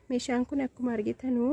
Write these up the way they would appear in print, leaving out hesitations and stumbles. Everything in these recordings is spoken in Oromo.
meeshaan kun akkuma argitanu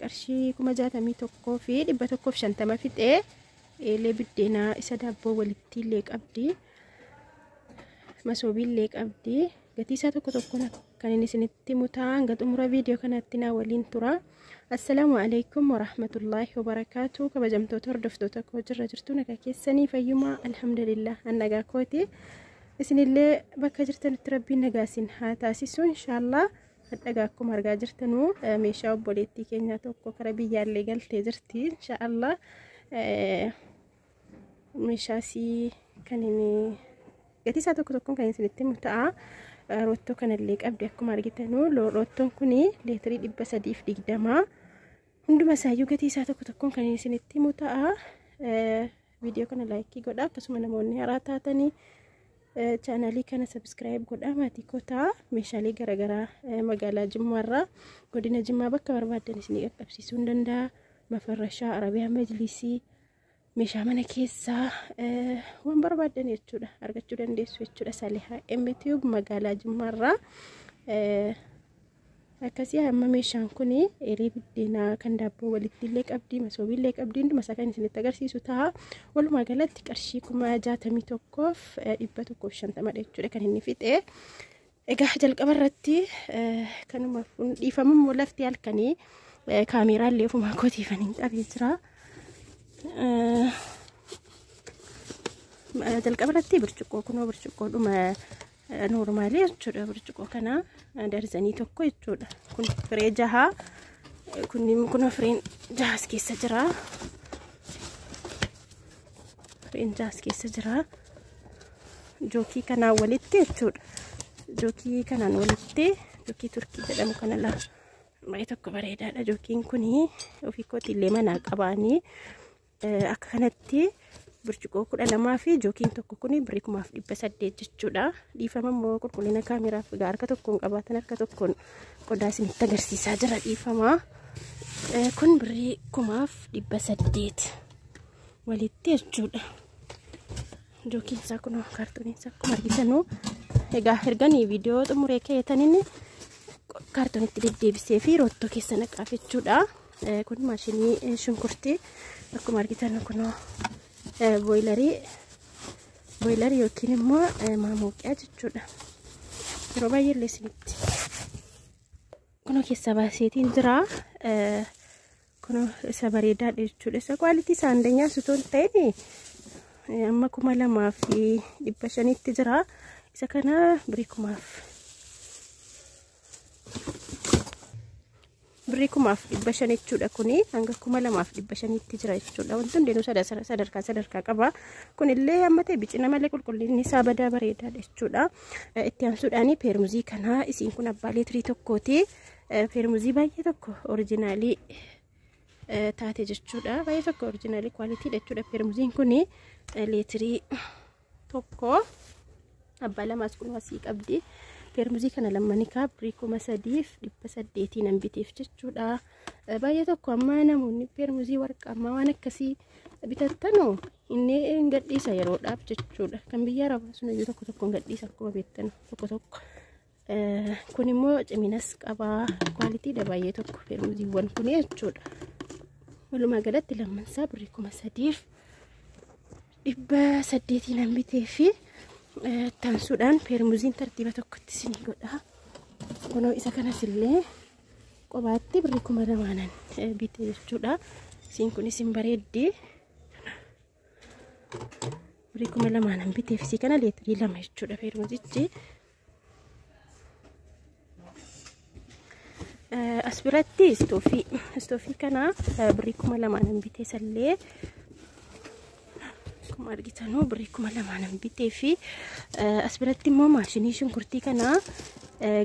qarshii 61 fi 150 fixee eelee biddeenaa isa daabboo walitti illee qabdi masoobii illee qabdi gatii isaa tokko kan inni isinitti mutaa hanga xumura viidiyoo kanatti na waliin tura. Assalaamu alaykum wa rahmatullahi wa barakaatu. Kabajamtoota hordoftoota koo jirtu nagaa keessanii fayyumaa alhamdulillah nagaa kooti. Isinillee bakka jirtanitti rabbiin nagaa isin haa taasisu inshallah. Hadhagaa akkuma argaa jirtanu meeshaa obboleettii keenya tokko kara biyyaallee galtee jirti inshallah. Meeshaa si kan inni gatii isaa tokko kan isinitti mutaa. Rottoo kanallee qabdi akkuma argitanu rottoon kuni leetirii 320 hunduma isaayyuu gatii isaa tokko kan isinitti mutaa. Viidiyoo kana laayikii godha akkasuma namoonni haaraa taatanii chaanalii kana subscribe godha maatii kootaa meeshaalee garaagaraa magaalaa Jimmaarraa godina Jimmaa bakka barbaadan isin qaqqabsiisuu ni danda'a. Mafarrashaa Arabiyaa Majlisii meeshaa mana keessaa waan barbaadan jechuudha argachuu dandeessu jechuudha. Salihaa MTube magaalaa Jimmaarraa akkasii amma meeshaan kuni eelee biddeenaa kan daabboo walitti illee qabdi masoobii illee qabdi hunduma isaa kan isinitti agarsiisu ta'a. Walumaa galatti qarshii 61,150 jechuudha kan inni fixee. Egaa jalqaba irratti kanuma dhiifamu lafti halkanii kaameeraa illee ofuma kootiifaniin qabee jira. jalqaba irratti birciqoo kunoo birciqoodhuma normaalii jechuudha. Birciqoo kana darzanii tokko jechuudha. Kun firee jaha kun fireen jahas keessa jira. Fireen jahas keessa jira. Jookii kanaan walitti jechuudha. Jookii kanaan walitti jookii turkii jedhamu kana la baay'ee tokko bareedaadha. Jookiin kuni ofii kootiillee manaa qabaanii akka kanatti birciqoo 12 fi jookiin tokko kuni 1,800 jechuudha. Dhiifama immoo qulqullina kaameraaf harka tokkoon qabaatan harka tokkoon qodaa isinitti agarsiisaa jira dhiifama. Kun 1,800 walitti jechuudha. Jookiin isaa kun kaartooniin isaa akkuma argitanu egaa erganii viidiyoo xumuree keetaniin kaartoonitti deddeebisee fi rottoo keessa naqaaf jechuudha. Kun maashinii shunkurtii akkuma argitanu kunoo boilerii yookiin immoo maamoqiyaa jechuudha. Yeroo baay'ee illee isinitti kunoo keessa baaseetiin jira. Kunoo isa bareedaadha jechuudha. Isa kwaalitii isaa andanyaa sutoon ta'een amma 2,500 jira. Isa kana 1,500 jechuudha. Kuni hanga 2,500 jira jechuudha. Wanti hundinuu sadarkaa qaba. Kunillee amma ta'e bicina malee qulqullinni isaa badaa bareedaadha jechuudha. Itti aansuudhaan peermuzii kana isiin kun abbaa leetirii tokkooti. Peermuzii baay'ee tokko oriijinaalii taate jechuudha. Baay'ee tokko oriijinaalii kwaaliitiidha jechuudha. Peermuziin kuni leetirii tokko abbaa lamaas kunuwaasii qabdi. Peermuzii kana lammanii kaa 3,300 nan biteef jechuudha. Baay'ee tokko amma namoonni peermuzii warqaamaa waan akkasii bitattanu inni gadhiisa yeroodhaaf jechuudha. Kan biyya Arabaa sun iyyuu tokko gadhiisa akkuma beektan tokko. Kun immoo ciminas qabaa kwaaliitiidha baay'ee tokko peermuziiwwan kun jechuudha. Walumaa galatti lammansaa 3,700 nan biteefi tansuudhaan peermuziin tartiiba tokkotti isinii godha. Kunoo isa kanas illee qobaatti 2,200 bite jechuudha. Isiin kun isin bareeddi 2,200 biteef isii kana leetirii 2 jechuudha peermuzichi. As biratti istoofii kana 2,200 bite sallee akkuma argitanu 2,200 bitee fi as biratti immoo maashinii shunkurtii kana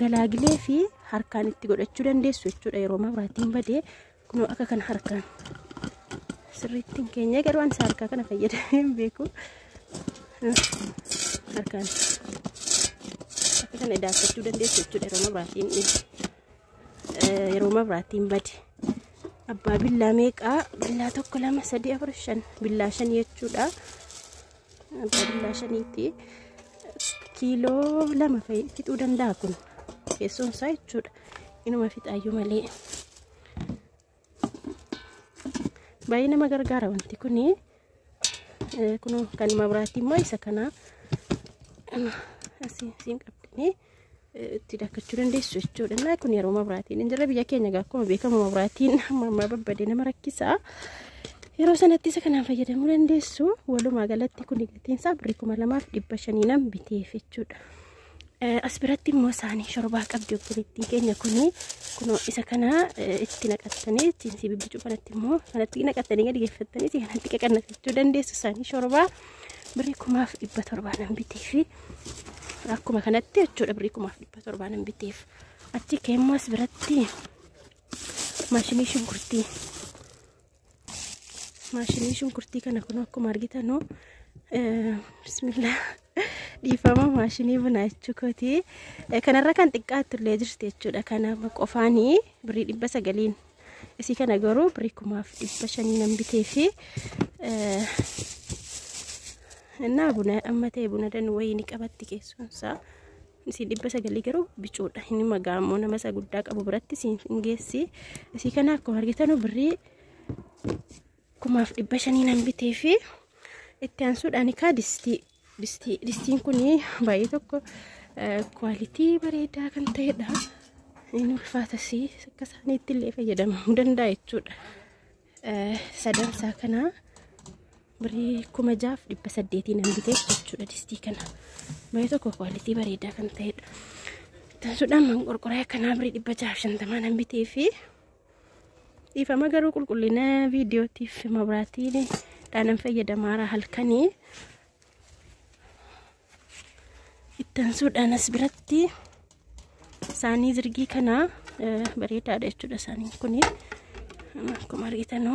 galaagilee fi harkaan itti godhachuu dandeessu jechuudha. Yeroo mabraatiin badee kunoo akka kana harkaan sirriitti hin keenye garuu ani harkaa kana fayyadamee hin beeku. Harkaan akka kana daakachuu dandeessu jechuudha yeroo mabraatiin bade. Abbaa billaa meeqaa? Billaa 1 2 3 4 5 billaa 5 jechuudha. Abbaa billaa 5ti. Kiiloo 2 fixuu danda'a kun. Keessoon isaa jechuudha. inuma fixaayyuu malee baay'ee nama gargaara wanti kuni kun kan mabraatii immoo isa kana asiin qabdanii itti daakachuu dandeessu jechuudha. Naa kun yeroo mabraatiin hin jirre biyya keenya akkuma beekamu mabraatiin amma babbadee nama rakkisa. Yeroo sanatti isa kanaan fayyadamuu dandeessu. Walumaa galatti kun gatiin isaa 2,500 nan biteef jechuudha. As biratti immoo saanii shorbaa qabdi obboleettii keenya kuni kunoo isa kana itti naqattanii chiinsii bibbicuu kanatti immoo kanatti naqattanii gadi geeffattanii si kanatti qaqannafachuu dandeessu. Saanii shorbaa 1,700 nan biteef akkuma kanatti jechuudha. 1,700 nan biteef. Achi keemmoo as biratti maashinii shunkurtii kana kun akkuma argitanu bismillah dhiifama maashinii bunaa jechuukooti. Kanarra kan xiqqaattu illee jirti jechuudha. Kana qofaanii 900 isii kana garuu 1,500 nan biteefi እና buna amma ta'e buna dan wayini qabatti keessunsa isii 900 garuu bicuudha. Inni magaamoo nama isa guddaa qabu biratti siin geessi. Isii kana akkuma argitanu 1,500 nan biteefi itti aansuudhaan ka distiin kuni baay'ee tokko kwalitii bareedaa kan ta'edha. Inni ulfaatasii akka isaaniitti illee fayyadamuu danda'a jechuudha. Sadansaa kana 6,800 nan biteef jechuudha. Distii kana baay'ee tokko kwalitii bareedaa kan ta'edha. Itti aansuudhaan manqorqoraa kanaa 650 nan biteefi dhiifama garuu qulqullina viidiyootiif mabraatiin dhaanan fayyadamaara halkanii. Itti aansuudhaan as biratti saanii zirgii kana bareedaadha jechuudha. Saaniin kuni akkuma argitanu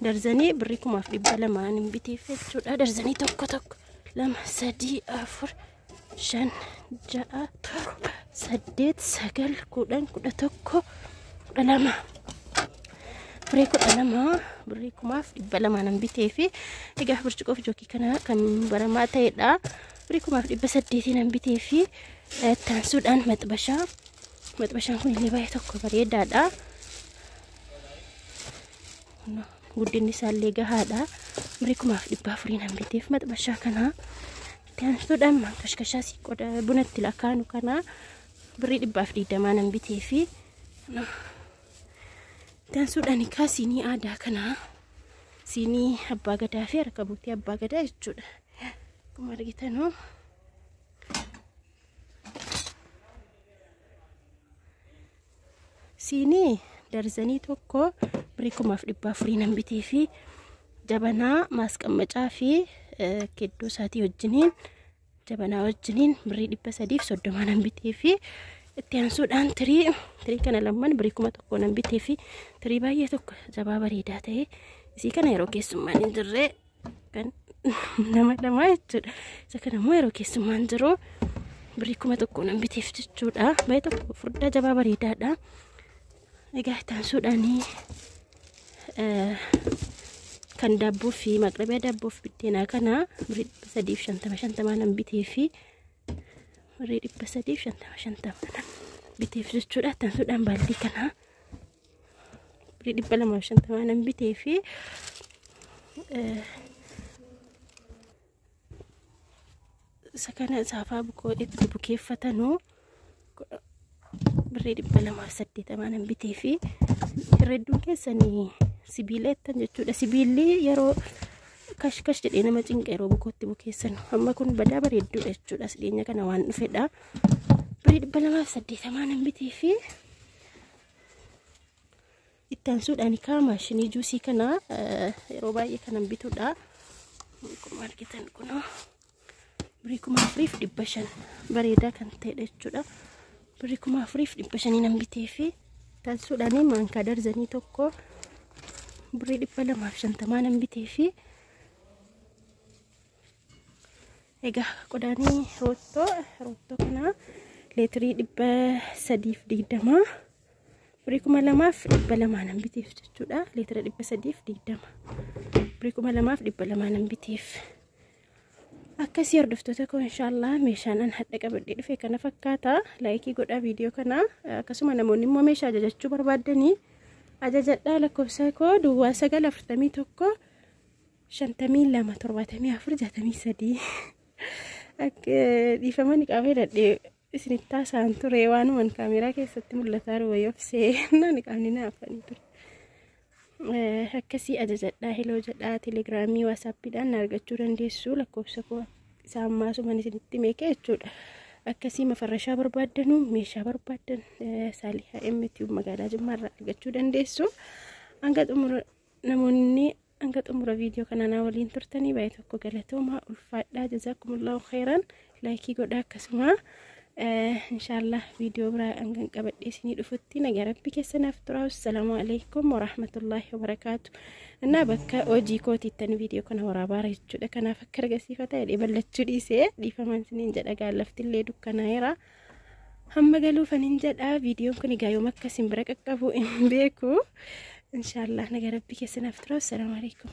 darzanii 1,200 nan biteef jechuudha. Darzanii tokko 2 3 4 5 6 7 8 9 10 11 1,200 nan biteefi egaa burcuqoof jookii kana kan baramaa ta'edha. 1,800 nan biteefi taansuudhaan maxbashaan kun illee baay'ee tokko bareedaadha. Guddinni isaallee gahaadha. 1,400 nan biteef maxbashaa kana. Taansuudhaan kashkashaa qoda bunatti lakaanu kana 1,420 nan biteefi taansuudhaan ka siinii aadaa kana siinii abbaa gadaa fi harkabuutii abbaa gadaa jechuudha. Akkuma argitanu siinii darzanii tokko 1,400 nan biteefi jabanaa maasqammacaa fi keddoo isaatii wajjiniin jabanaa wajjiniin 330 nan biteefi itti aansuudhaan tirii kana lamman 1,100 nan biteefi tirii baay'ee tokko jabaa bareedaa ta'e isii kana yeroo keessummaan hin jirre kan nama lamaa jechuudha. Isa kana immoo yeroo keessummaan jiru 1,100 nan biteef jechuudha. Baay'ee tokko furdaa jabaa bareedaadha. Egaa itti aansuudhaan kan daabboo fi maqrabee daabboo fi biddeenaa kana 350 nan biteefi 350 biteef jechuudha. Itti aansuudhaan baaldii kana 250 nan biteefi isa kana saafaa bukoo itti bukeeffatanu 280 nan biteefi herreedduun keessanii sibiileettan jechuudha. Sibiilli yeroo kashkash jedhee nama cinqa yeroo bukootti bukeessanu amma kun badaa bareedduudha jechuudha. Sideenya kana waan dhufedha. 280 nan biteefi itti aansuudhaan ka maashinii juusii kana yeroo baay'ee kanan bituudha. Akkuma argitan kun 1,400 bareedaa kan ta'edha jechuudha. 1,400 nan biteefi taasisuudhaan maankaa darzanii tokko 250 nan biteefi egaa qodaanii roottoo kana leetirii 320 2,200 nan biteef jechuudha. Leetira 320 2,200 nan biteef akkasii hordoftoota koo inshallah meeshaan an hadda qabadhee dhufe kana fakkaata. Laayikii godhaa viidiyoo kana. Akkasuma namoonni immoo meeshaa ajajachuu barbaadanii ajajadhaa. Lakkoofsa koo duwwaa 941 52 74 63 dhiifama niqaabee dadhee isinitti taasisaan ture waanuman kaameraa keessatti mul'ataa jiru wayii ofisee niqaabni naafanii ture. Akkasii ajajadhaa. Heloo jedhaa. Telegiraamii waasaappiidhaan argachuu dandeessu. Lakkoofsa koo isaan maasuman isinitti meeqee jechuudha. Akkasii mafarrashaa barbaaddanuu meeshaa barbaaddan Saalihaa MTU magaalaa Jimmaarraa argachuu dandeessu. Namoonni hanga xumura viidiyoo kanaa waliin turtanii baay'ee tokko galatoomaa ulfaadhaa. Jazaakumullahu khairan. Laayikii godhaa akkasuma inshallah viidiyoo biraa hanga qabadhee isinii dhufutti nagaa rabbi keessanaaf turaa. Assalaamu alaykum warahmatullahi wabarakaatu. እና bakka hojii kootiittan viidiyoo kana waraabaa jechuudha. Kanaaf akka argisiifata jedhee ballachuu dhiisee dhiifaman isiniin jedha. Gaallaftillee dukkanaa'eera. Hamma galuufaniin jedha. Viidiyoon kun egaa yoom akkasiin bira qaqqabu hin beeku. Inshallah nagaa rabbi keessanaaf turaa. Assalaamu alaykum.